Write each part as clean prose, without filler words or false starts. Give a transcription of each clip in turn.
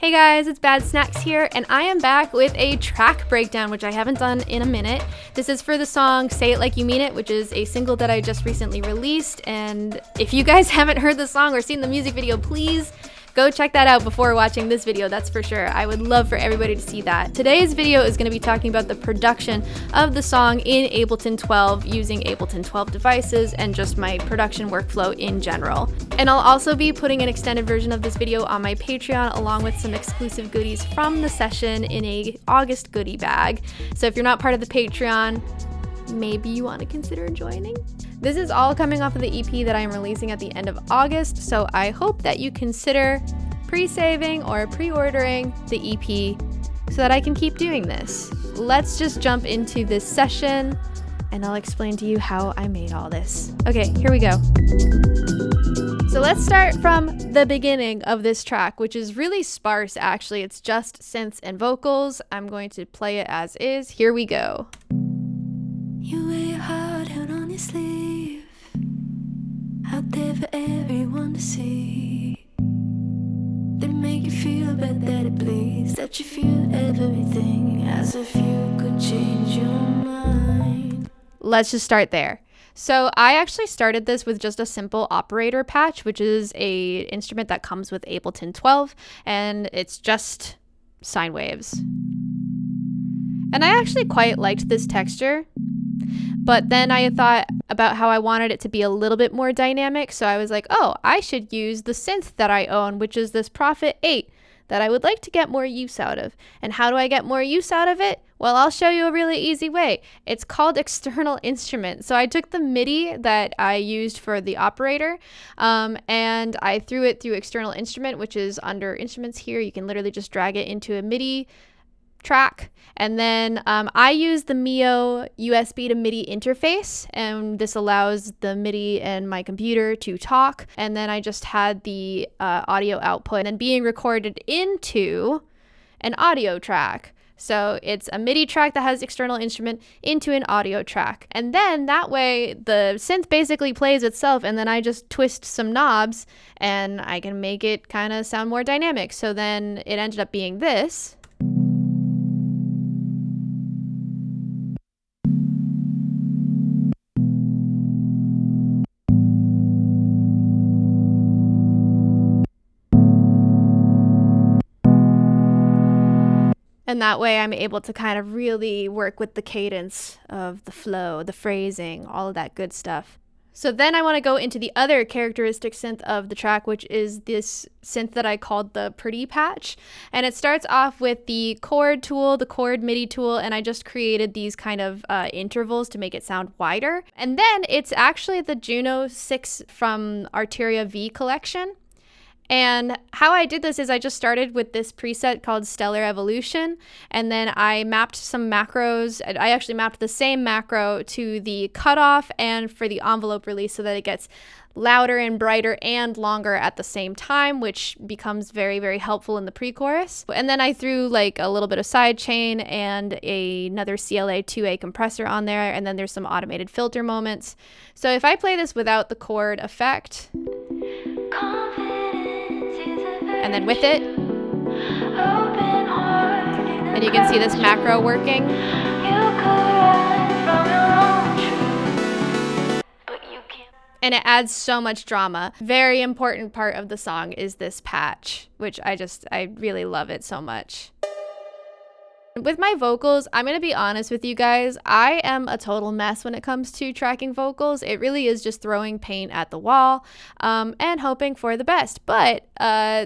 Hey guys, it's Bad Snacks here, and I am back with a track breakdown, which I haven't done in a minute. This is for the song Say It Like You Mean It, which is a single that I just recently released, and if you guys haven't heard the song or seen the music video, please go check that out before watching this video, that's for sure. I would love for everybody to see that. Today's video is going to be talking about the production of the song in Ableton 12 using Ableton 12 devices and just my production workflow in general. And I'll also be putting an extended version of this video on my Patreon along with some exclusive goodies from the session in a August goodie bag. So if you're not part of the Patreon, maybe you want to consider joining. This is all coming off of the EP that I'm releasing at the end of August, so I hope that you consider pre-saving or pre-ordering the EP so that I can keep doing this. Let's just jump into this session and I'll explain to you how I made all this. Okay, here we go. So let's start from the beginning of this track, which is really sparse actually. It's just synths and vocals. I'm going to play it as is. Here we go. You wear your heart out on your sleeve, out there for everyone to see. Did it make you feel bad that it bleeds, that you feel everything as if you could change your mind? Let's just start there. So I actually started this with just a simple operator patch, which is a instrument that comes with Ableton 12, and it's just sine waves. And I actually quite liked this texture. But then I thought about how I wanted it to be a little bit more dynamic, so I was like, oh, I should use the synth that I own, which is this Prophet 8 that I would like to get more use out of. And how do I get more use out of it? Well, I'll show you a really easy way. It's called external instrument. So I took the MIDI that I used for the operator and I threw it through external instrument, which is under instruments here. You can literally just drag it into a MIDI track, and then I use the Mio USB to MIDI interface, and this allows the MIDI and my computer to talk, and then I just had the audio output and then being recorded into an audio track. So it's a MIDI track that has external instrument into an audio track, and then that way the synth basically plays itself, and then I just twist some knobs and I can make it kind of sound more dynamic. So then it ended up being this. And that way I'm able to kind of really work with the cadence of the flow, the phrasing, all of that good stuff. So then I want to go into the other characteristic synth of the track, which is this synth that I called the Pretty Patch. And it starts off with the chord tool, the chord MIDI tool, and I just created these kind of intervals to make it sound wider. And then it's actually the Juno 6 from Arteria V collection. And how I did this is I just started with this preset called Stellar Evolution, and then I mapped some macros. I actually mapped the same macro to the cutoff and for the envelope release so that it gets louder and brighter and longer at the same time, which becomes very, very helpful in the pre-chorus. And then I threw like a little bit of sidechain and another CLA 2A compressor on there, and then there's some automated filter moments. So if I play this without the chord effect, and then with it, and you can see this macro working. And it adds so much drama. Very important part of the song is this patch, which I really love it so much. With my vocals, I'm going to be honest with you guys, I am a total mess when it comes to tracking vocals. It really is just throwing paint at the wall and hoping for the best. But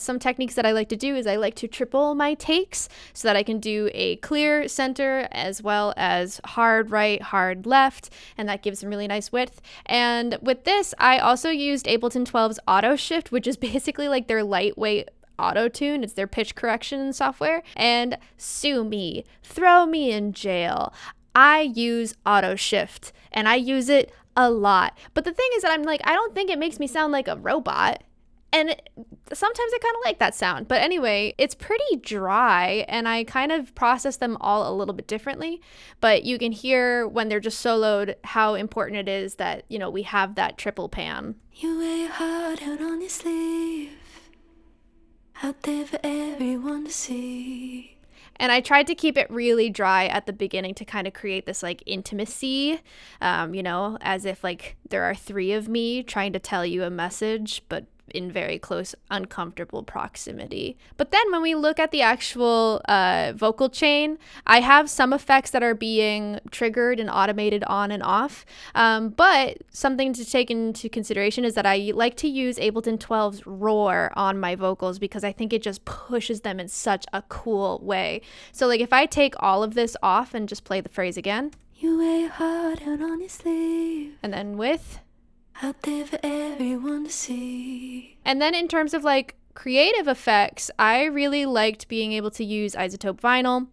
some techniques that I like to do is I like to triple my takes so that I can do a clear center as well as hard right, hard left, and that gives some really nice width. And with this, I also used Ableton 12's Auto Shift, which is basically like their lightweight auto-tune. It's their pitch correction software. And sue me, throw me in jail. I use auto shift and I use it a lot. But the thing is that I'm like, I don't think it makes me sound like a robot. And sometimes I kind of like that sound. But anyway, it's pretty dry and I kind of process them all a little bit differently. But you can hear when they're just soloed how important it is that, you know, we have that triple pan. You wear your heart out on your sleeve, out there for everyone to see. And I tried to keep it really dry at the beginning to kind of create this like intimacy, as if like there are three of me trying to tell you a message, but in very close, uncomfortable proximity. But then when we look at the actual vocal chain, I have some effects that are being triggered and automated on and off. But something to take into consideration is that I like to use Ableton 12's roar on my vocals because I think it just pushes them in such a cool way. So like if I take all of this off and just play the phrase again. You wear your heart out on your sleeve. And then with. Out there for everyone to see. And then in terms of like creative effects, I really liked being able to use isotope vinyl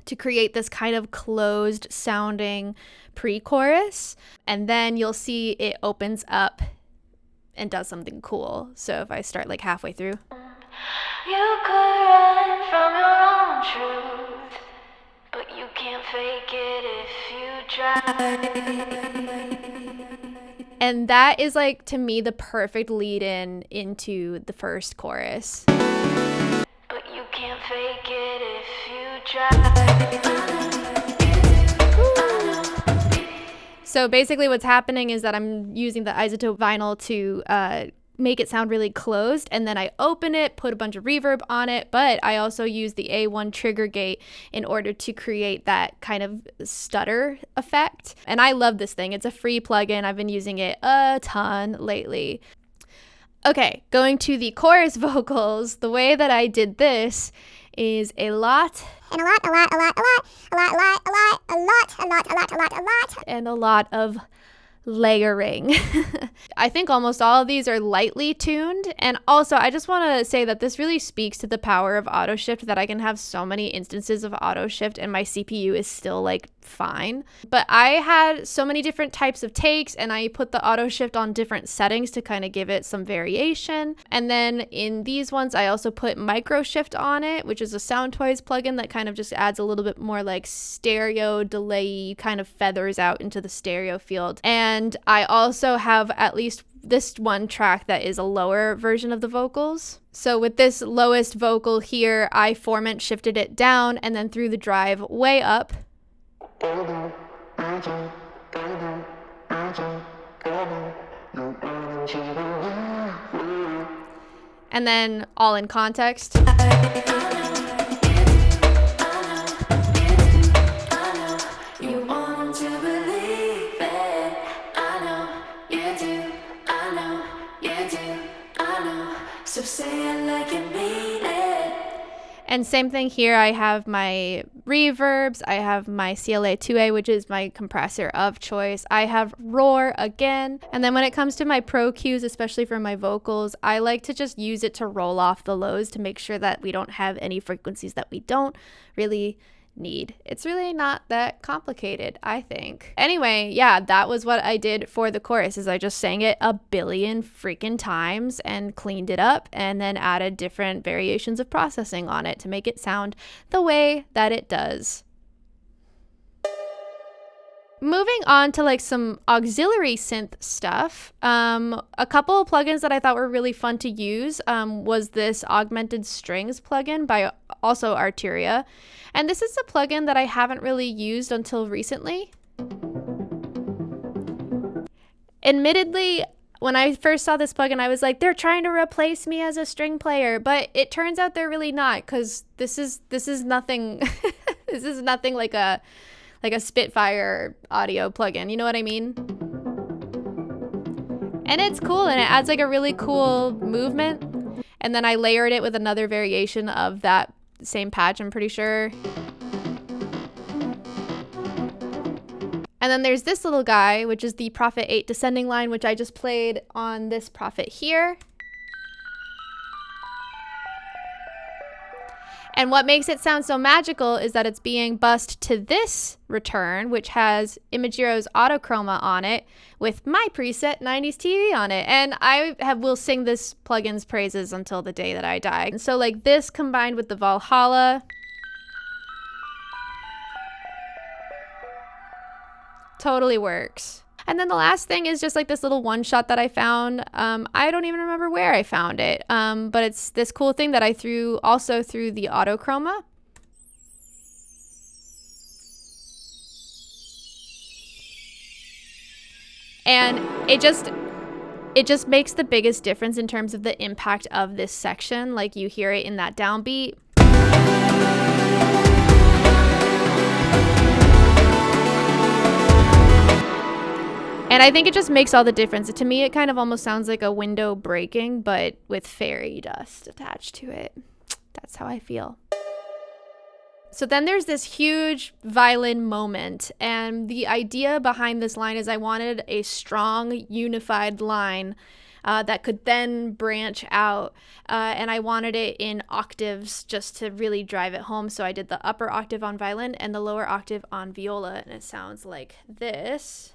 to create this kind of closed sounding pre-chorus. And then you'll see it opens up and does something cool. So if I start like halfway through. You could run from your own truth, but you can't fake it if you try. And that is like, to me, the perfect lead-in into the first chorus. But you can't fake it if you try. So basically what's happening is that I'm using the isotope vinyl to make it sound really closed, and then I open it, put a bunch of reverb on it, but I also use the A1 trigger gate in order to create that kind of stutter effect. And I love this thing. It's a free plugin. I've been using it a ton lately. Okay, going to the chorus vocals, the way that I did this is a lot and a lot of layering. I think almost all of these are lightly tuned, and also I just want to say that this really speaks to the power of auto shift, that I can have so many instances of auto shift and my CPU is still like fine. But I had so many different types of takes, and I put the auto shift on different settings to kind of give it some variation. And then in these ones I also put micro shift on it, which is a Soundtoys plugin that kind of just adds a little bit more like stereo delay, kind of feathers out into the stereo field. And I also have at least this one track that is a lower version of the vocals. So with this lowest vocal here, I format shifted it down and then threw the drive way up. And then all in context. So say it like you mean it. And same thing here, I have my reverbs, I have my CLA 2A, which is my compressor of choice. I have roar again. And then when it comes to my pro cues, especially for my vocals, I like to just use it to roll off the lows to make sure that we don't have any frequencies that we don't really need. It's really not that complicated, I think. Anyway, yeah, that was what I did for the chorus, is I just sang it a billion freaking times and cleaned it up and then added different variations of processing on it to make it sound the way that it does. Moving on to like some auxiliary synth stuff, a couple of plugins that I thought were really fun to use was this Augmented Strings plugin by also Arturia. And this is a plugin that I haven't really used until recently. Admittedly, when I first saw this plugin, I was like, they're trying to replace me as a string player, but it turns out they're really not, because this is nothing this is nothing like a Spitfire audio plugin, you know what I mean? And it's cool, and it adds like a really cool movement. And then I layered it with another variation of that same patch, I'm pretty sure. And then there's this little guy, which is the Prophet 8 descending line, which I just played on this Prophet here. And what makes it sound so magical is that it's being bussed to this return, which has Imagero's Autochroma on it with my preset 90s TV on it. And will sing this plugin's praises until the day that I die. And so like this combined with the Valhalla totally works. And then the last thing is just like this little one shot that I found. I don't even remember where I found it, but it's this cool thing that I threw also through the autochroma. And it just makes the biggest difference in terms of the impact of this section. Like you hear it in that downbeat. And I think it just makes all the difference. To me, it kind of almost sounds like a window breaking, but with fairy dust attached to it. That's how I feel. So then there's this huge violin moment, and the idea behind this line is I wanted a strong, unified line that could then branch out, and I wanted it in octaves just to really drive it home. So I did the upper octave on violin and the lower octave on viola, and it sounds like this.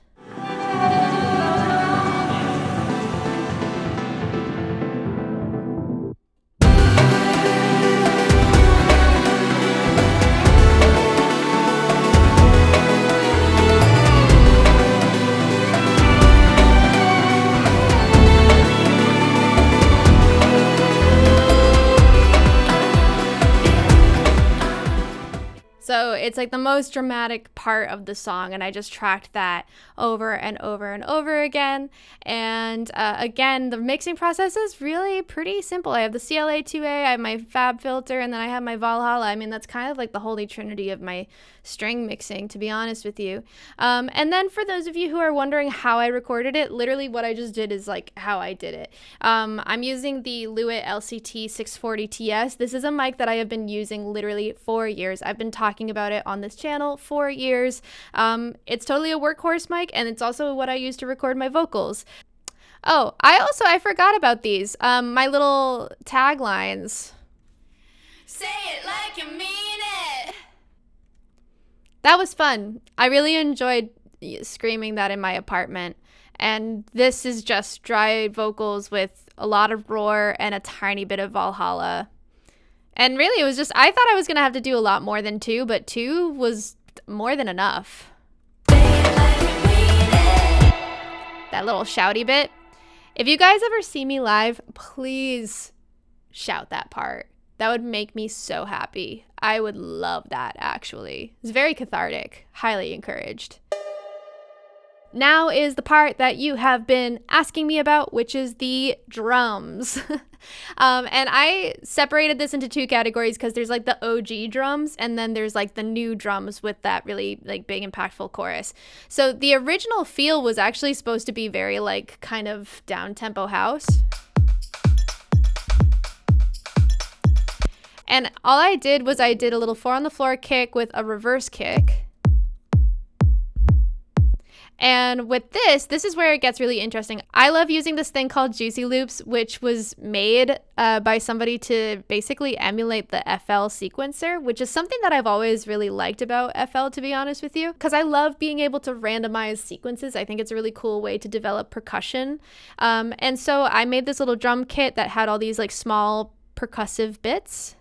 So it's like the most dramatic part of the song, and I just tracked that over and over and over again. And again, the mixing process is really pretty simple. I have the CLA2A, I have my Fab filter, and then I have my Valhalla. I mean, that's kind of like the holy trinity of my string mixing, to be honest with you. And then for those of you who are wondering how I recorded it, literally what I just did is like how I did it. I'm using the Lewitt LCT 640 TS. This is a mic that I have been using literally for years. I've been talking about it on this channel for years. It's totally a workhorse mic, and it's also what I use to record my vocals. Oh, I forgot about these. My little taglines. Say it like you mean it. That was fun. I really enjoyed screaming that in my apartment. And this is just dry vocals with a lot of roar and a tiny bit of Valhalla. And really, it was just, I thought I was going to have to do a lot more than 2, but 2 was more than enough. That little shouty bit. If you guys ever see me live, please shout that part. That would make me so happy. I would love that, actually. It's very cathartic. Highly encouraged. Now is the part that you have been asking me about, which is the drums. And I separated this into 2 categories because there's like the OG drums, and then there's like the new drums with that really like big impactful chorus. So the original feel was actually supposed to be very like kind of down-tempo house. And all I did was I did a little 4 on the floor kick with a reverse kick. And with this is where it gets really interesting. I love using this thing called Juicy Loops, which was made by somebody to basically emulate the FL sequencer, which is something that I've always really liked about FL, to be honest with you, because I love being able to randomize sequences. I think it's a really cool way to develop percussion. And so I made this little drum kit that had all these like small percussive bits.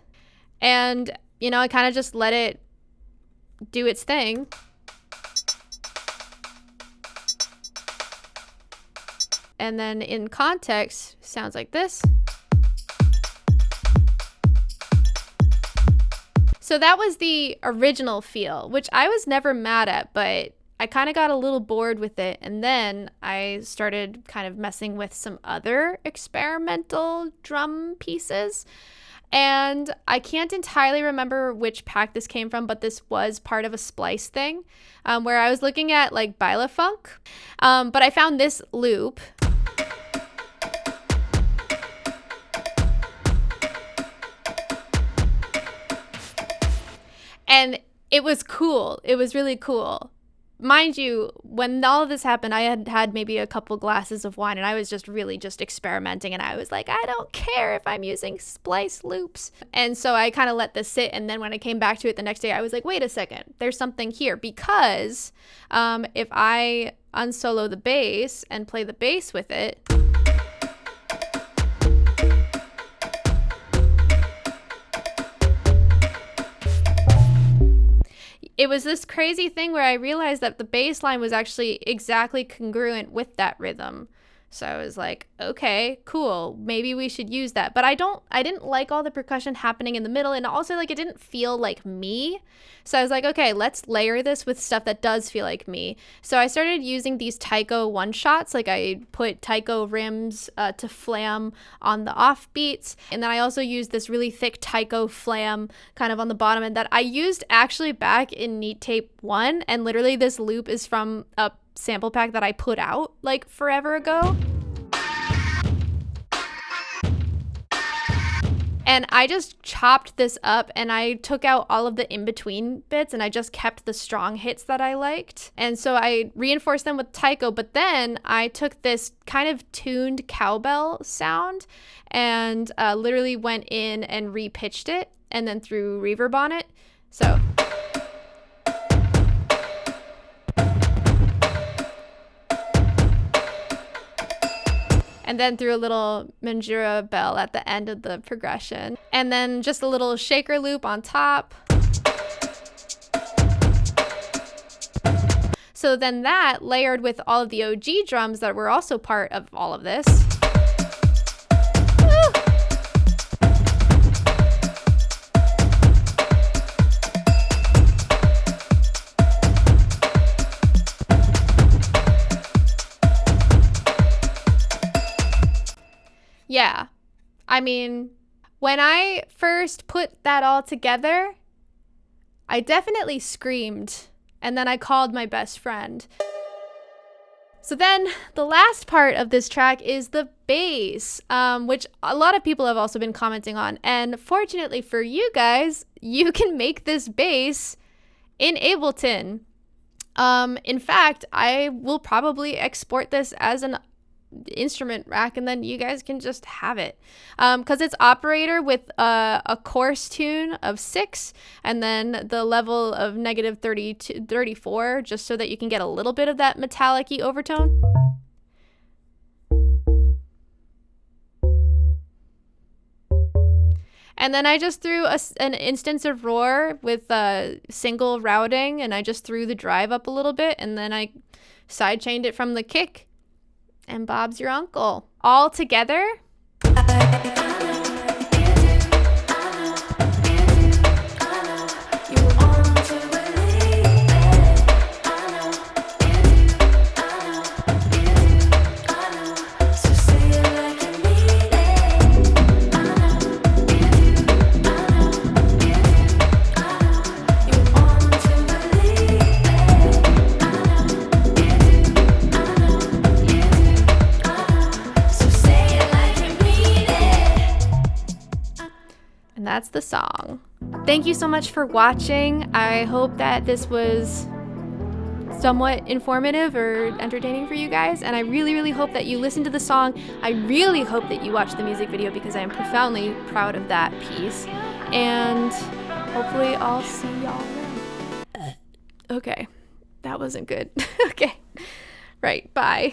And, you know, I kind of just let it do its thing. And then in context, sounds like this. So that was the original feel, which I was never mad at, but I kind of got a little bored with it. And then I started kind of messing with some other experimental drum pieces. And I can't entirely remember which pack this came from, but this was part of a splice thing where I was looking at like Bilafunk. But I found this loop. And it was cool. It was really cool. Mind you, when all of this happened, I had had maybe a couple glasses of wine, and I was just really just experimenting, and I was like, I don't care if I'm using splice loops. And so I kind of let this sit, and then when I came back to it the next day, I was like, wait a second, there's something here, because if I unsolo the bass and play the bass with it, it was this crazy thing where I realized that the bass line was actually exactly congruent with that rhythm. So I was like, okay, cool. Maybe we should use that. But I didn't like all the percussion happening in the middle, and also like it didn't feel like me. So I was like, okay, let's layer this with stuff that does feel like me. So I started using these Taiko one shots. Like I put Taiko rims to flam on the off beats. And then I also used this really thick Taiko flam kind of on the bottom, and that I used actually back in Neat Tape 1. And literally this loop is from a sample pack that I put out like forever ago. And I just chopped this up and I took out all of the in-between bits and I just kept the strong hits that I liked. And so I reinforced them with Taiko, but then I took this kind of tuned cowbell sound and literally went in and repitched it and then threw reverb on it. So and then threw a little Manjura bell at the end of the progression. And then just a little shaker loop on top. So then that layered with all of the OG drums that were also part of all of this. Yeah, I mean, when I first put that all together, I definitely screamed, and then I called my best friend. So then the last part of this track is the bass, which a lot of people have also been commenting on. And fortunately for you guys, you can make this bass in Ableton. In fact, I will probably export this as an instrument rack and then you guys can just have it, because it's operator with a coarse tune of 6 and then the level of -30 to 34, just so that you can get a little bit of that metallic-y overtone. And then I just threw an instance of Roar with single routing, and I just threw the drive up a little bit, and then I sidechained it from the kick. And Bob's your uncle. All together. That's the song. Thank you so much for watching. I hope that this was somewhat informative or entertaining for you guys, and I really, really hope that you listen to the song. I really hope that you watch the music video because I am profoundly proud of that piece, and hopefully I'll see y'all then. Okay, that wasn't good. Okay, right, bye.